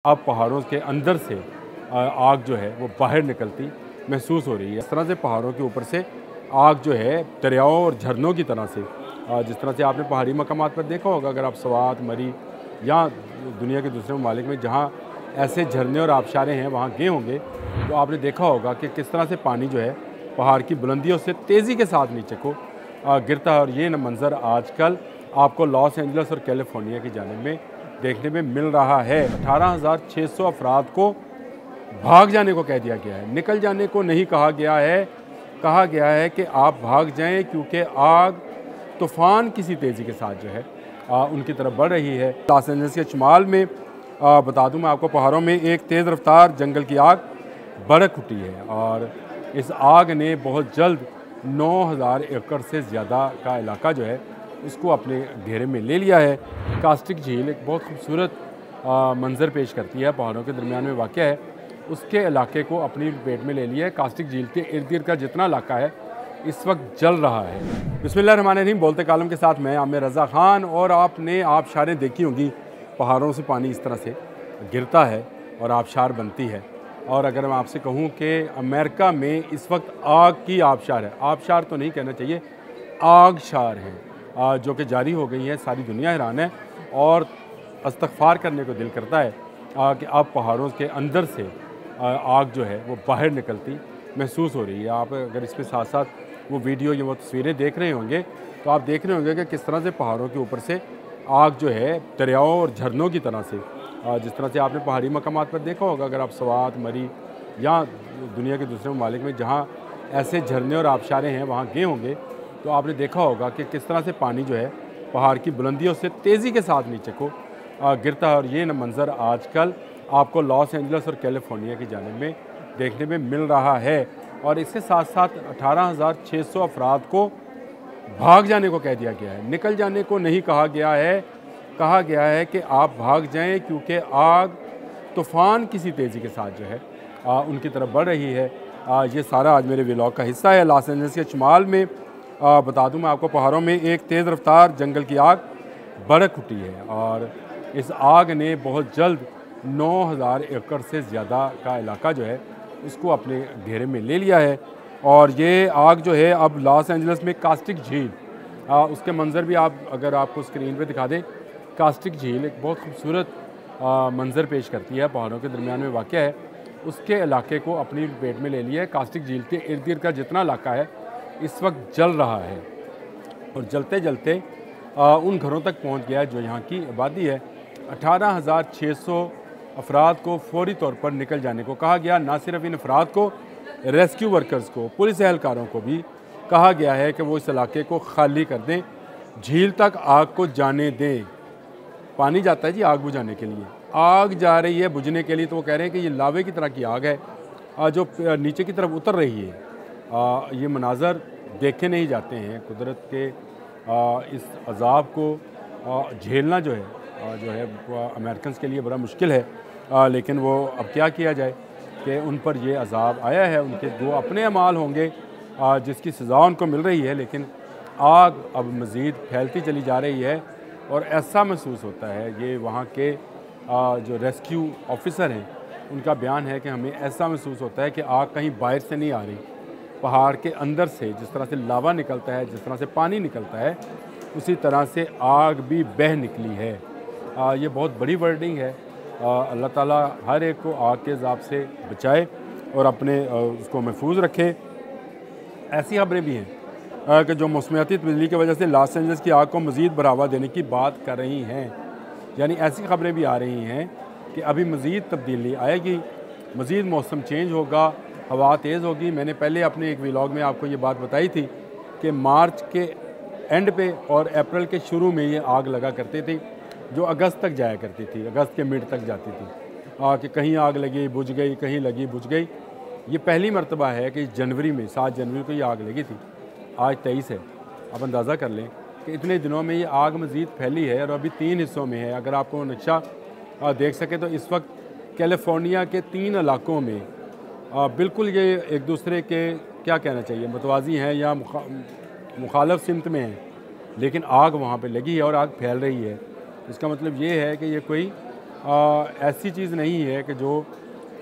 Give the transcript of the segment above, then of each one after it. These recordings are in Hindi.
अब पहाड़ों के अंदर से आग जो है वो बाहर निकलती महसूस हो रही है। इस तरह से पहाड़ों के ऊपर से आग जो है दरियाओं और झरनों की तरह से, जिस तरह से आपने पहाड़ी मकामात पर देखा होगा, अगर आप सवात, मरी या दुनिया के दूसरे ममालिक में जहाँ ऐसे झरने और आबशारें हैं वहाँ गए होंगे तो आपने देखा होगा कि किस तरह से पानी जो है पहाड़ की बुलंदियों से तेज़ी के साथ नीचे को गिरता है। और ये मंज़र आजकल आपको लॉस एंजल्स और कैलिफोर्निया की जानिब में देखने में मिल रहा है। 18,600 अफराद को भाग जाने को कह दिया गया है, निकल जाने को नहीं कहा गया है। कहा गया है कि आप भाग जाएं क्योंकि आग तूफ़ान किसी तेज़ी के साथ जो है उनकी तरफ बढ़ रही है। लॉस एंजल्स के शुमाल में बता दूं मैं आपको, पहाड़ों में एक तेज़ रफ्तार जंगल की आग भड़क उठी है और इस आग ने बहुत जल्द 9,000 एकड़ से ज़्यादा का इलाका जो है उसको अपने घेरे में ले लिया है। कास्टिक झील एक बहुत खूबसूरत मंज़र पेश करती है, पहाड़ों के दरमियान में वाक़या है, उसके इलाके को अपनी पेट में ले लिया है। कास्टिक झील के इर्द गिर्द का जितना इलाका है इस वक्त जल रहा है। बिस्मिल्लाहिर्रहमानिर्रहीम, बोलते कालम के साथ मैं आमिर रज़ा ख़ान। और आपने आबशारें देखी होंगी, पहाड़ों से पानी इस तरह से गिरता है और आबशार बनती है। और अगर मैं आपसे कहूँ कि अमेरिका में इस वक्त आग की आबशार है, आबशार तो नहीं कहना चाहिए, आगशार हैं जो कि जारी हो गई है। सारी दुनिया हैरान है और इस्तग़फ़ार करने को दिल करता है कि अब पहाड़ों के अंदर से आग जो है वो बाहर निकलती महसूस हो रही है। आप अगर इसके साथ साथ वो वीडियो या वो तस्वीरें देख रहे होंगे तो आप देख रहे होंगे कि किस तरह से पहाड़ों के ऊपर से आग जो है दरियाओं और झरनों की तरह से, जिस तरह से आपने पहाड़ी मकामात पर देखा होगा, अगर आप सवात, मरी या दुनिया के दूसरे ममालिक में जहाँ ऐसे झरने और आबशारें हैं वहाँ गए होंगे तो आपने देखा होगा कि किस तरह से पानी जो है पहाड़ की बुलंदियों से तेज़ी के साथ नीचे को गिरता है। और ये मंज़र आजकल आपको लॉस एंजल्स और कैलिफोर्निया की जानिब में देखने में मिल रहा है। और इसके साथ साथ 18,600 अफराद को भाग जाने को कह दिया गया है, निकल जाने को नहीं कहा गया है। कहा गया है कि आप भाग जाएं क्योंकि आग तूफ़ान किसी तेज़ी के साथ जो है उनकी तरफ बढ़ रही है। ये सारा आज मेरे व्लॉग का हिस्सा है। लॉस एंजल्स के शुमाल में बता दूं मैं आपको, पहाड़ों में एक तेज़ रफ्तार जंगल की आग भड़क उठी है और इस आग ने बहुत जल्द 9,000 एकड़ से ज़्यादा का इलाका जो है उसको अपने घेरे में ले लिया है। और ये आग जो है अब लॉस एंजल्स में कास्टिक झील, उसके मंज़र भी आप अगर आपको स्क्रीन पे दिखा दें, कास्टिक झील एक बहुत खूबसूरत मंज़र पेश करती है, पहाड़ों के दरमियान में वाक़या है, उसके इलाके को अपनी पेट में ले लिया है। कास्टिक झील के इर्द गिर्द का जितना इलाका है इस वक्त जल रहा है और जलते जलते उन घरों तक पहुंच गया है जो यहाँ की आबादी है। 18,600 अफराद को फौरी तौर पर निकल जाने को कहा गया। ना सिर्फ इन अफराद को, रेस्क्यू वर्कर्स को, पुलिस एहलकारों को भी कहा गया है कि वो इस इलाके को खाली कर दें, झील तक आग को जाने दें। पानी जाता है जी आग बुझाने के लिए, आग जा रही है बुझने के लिए, तो वो कह रहे हैं कि ये लावे की तरह की आग है जो नीचे की तरफ उतर रही है। ये मनाज़र देखे नहीं जाते हैं। कुदरत के इस अज़ाब को झेलना जो है अमेरिकन के लिए बड़ा मुश्किल है, लेकिन वो अब क्या किया जाए कि उन पर ये अज़ाब आया है। उनके जो अपने अमाल होंगे जिसकी सज़ा उनको मिल रही है, लेकिन आग अब मज़ीद फैलती चली जा रही है। और ऐसा महसूस होता है, ये वहाँ के जो रेस्क्यू ऑफिसर हैं उनका बयान है कि हमें ऐसा महसूस होता है कि आग कहीं बाहर से नहीं आ रही, पहाड़ के अंदर से जिस तरह से लावा निकलता है, जिस तरह से पानी निकलता है, उसी तरह से आग भी बह निकली है। ये बहुत बड़ी वर्डिंग है। अल्लाह ताला हर एक को आग के अज़ाब से बचाए और अपने उसको महफूज रखे। ऐसी खबरें भी हैं कि जो मौसमियाती तब्दीली की वजह से लॉस एंजल्स की आग को मज़ीद बढ़ावा देने की बात कर रही हैं। यानी ऐसी खबरें भी आ रही हैं कि अभी मज़ीद तब्दीली आएगी, मज़ीद मौसम चेंज होगा, हवा तेज़ होगी। मैंने पहले अपने एक व्लॉग में आपको ये बात बताई थी कि मार्च के एंड पे और अप्रैल के शुरू में ये आग लगा करती थी, जो अगस्त तक जाया करती थी, अगस्त के मिड तक जाती थी कि कहीं आग लगी बुझ गई, कहीं लगी बुझ गई। ये पहली मरतबा है कि जनवरी में 7 जनवरी को ये आग लगी थी। आज 23 है। आप अंदाज़ा कर लें कि इतने दिनों में ये आग मज़ीद फैली है और अभी 3 हिस्सों में है। अगर आपको नक्शा देख सके तो इस वक्त कैलिफोर्निया के 3 इलाकों में बिल्कुल ये एक दूसरे के क्या कहना चाहिए मतवाज़ी हैं या मुखालफ सिमत में हैं, लेकिन आग वहाँ पे लगी है और आग फैल रही है। इसका मतलब ये है कि ये कोई ऐसी चीज़ नहीं है कि जो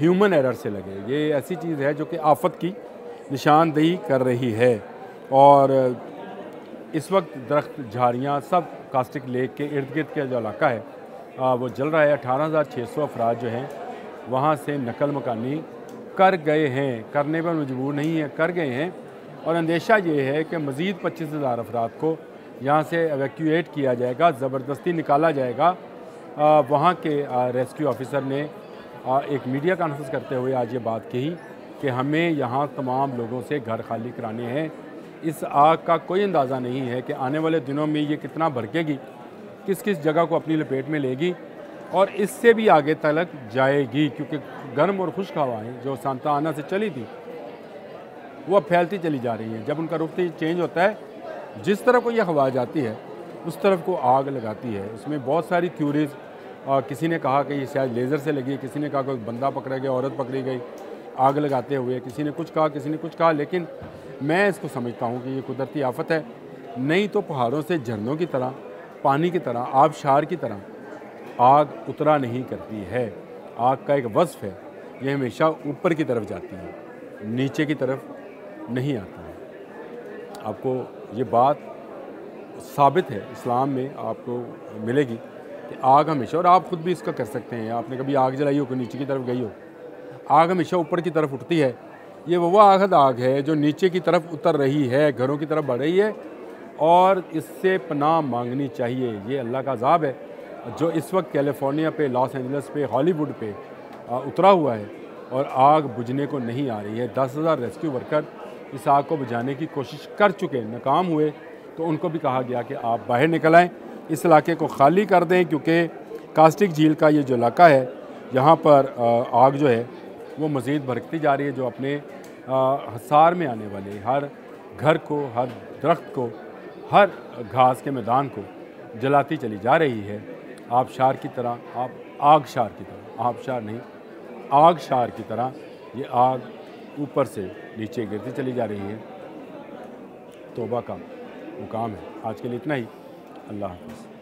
ह्यूमन एरर से लगे, ये ऐसी चीज़ है जो कि आफत की निशानदेही कर रही है। और इस वक्त दरख्त, झाड़ियाँ सब कास्टिक लेक के इर्द गिर्द का जो इलाका है वो जल रहा है। 18,600 अफराद जो हैं वहाँ से नकल मकानी कर गए हैं, करने पर मजबूर नहीं है, कर गए हैं। और अंदेशा ये है कि मज़ीद 25,000 अफराद को यहाँ से एवैक्यूएट किया जाएगा, ज़बरदस्ती निकाला जाएगा। वहाँ के रेस्क्यू ऑफिसर ने एक मीडिया कॉन्फ्रेंस करते हुए आज ये बात कही कि हमें यहाँ तमाम लोगों से घर खाली कराने हैं। इस आग का कोई अंदाज़ा नहीं है कि आने वाले दिनों में ये कितना भड़केगी, किस किस जगह को अपनी लपेट में लेगी और इससे भी आगे तक जाएगी, क्योंकि गर्म और खुश्क हवाएँ जो सांता आना से चली थी वो अब फैलती चली जा रही हैं। जब उनका रुख चेंज होता है, जिस तरफ को यह हवा जाती है उस तरफ को आग लगाती है। उसमें बहुत सारी थ्योरीज, किसी ने कहा कि ये शायद लेज़र से लगी, किसी ने कहा कोई बंदा पकड़ा गया, औरत पकड़ी गई आग लगाते हुए, किसी ने कुछ कहा, किसी ने कुछ कहा। लेकिन मैं इसको समझता हूँ कि ये कुदरती आफत है। नहीं तो पहाड़ों से झरनों की तरह, पानी की तरह, आबशार की तरह आग उतरा नहीं करती है। आग का एक वस्फ है, ये हमेशा ऊपर की तरफ जाती है, नीचे की तरफ नहीं आता है। आपको ये बात साबित है इस्लाम में आपको मिलेगी कि आग हमेशा, और आप ख़ुद भी इसका कर सकते हैं, आपने कभी आग जलाई हो कि नीचे की तरफ गई हो, आग हमेशा ऊपर की तरफ उठती है। ये वो आग है जो नीचे की तरफ उतर रही है, घरों की तरफ बढ़ रही है और इससे पनाह मांगनी चाहिए। ये अल्लाह का अज़ाब है जो इस वक्त कैलिफोर्निया पे, लॉस एंजल्स पे, हॉलीवुड पे उतरा हुआ है और आग बुझने को नहीं आ रही है। 10,000 रेस्क्यू वर्कर इस आग को बुझाने की कोशिश कर चुके, नाकाम हुए, तो उनको भी कहा गया कि आप बाहर निकल आएँ, इस इलाके को खाली कर दें, क्योंकि कास्टिक झील का ये जो इलाका है यहाँ पर आग जो है वो मज़ीद भड़कती जा रही है, जो अपने हसार में आने वाले हर घर को, हर दरख्त को, हर घास के मैदान को जलाती चली जा रही है। आबशार की तरह, आगशार की तरह, आबशार नहीं, आगशार की तरह ये आग ऊपर से नीचे गिरती चली जा रही है। तौबा का मुकाम है। आज के लिए इतना ही। अल्लाह हाफ़िज़।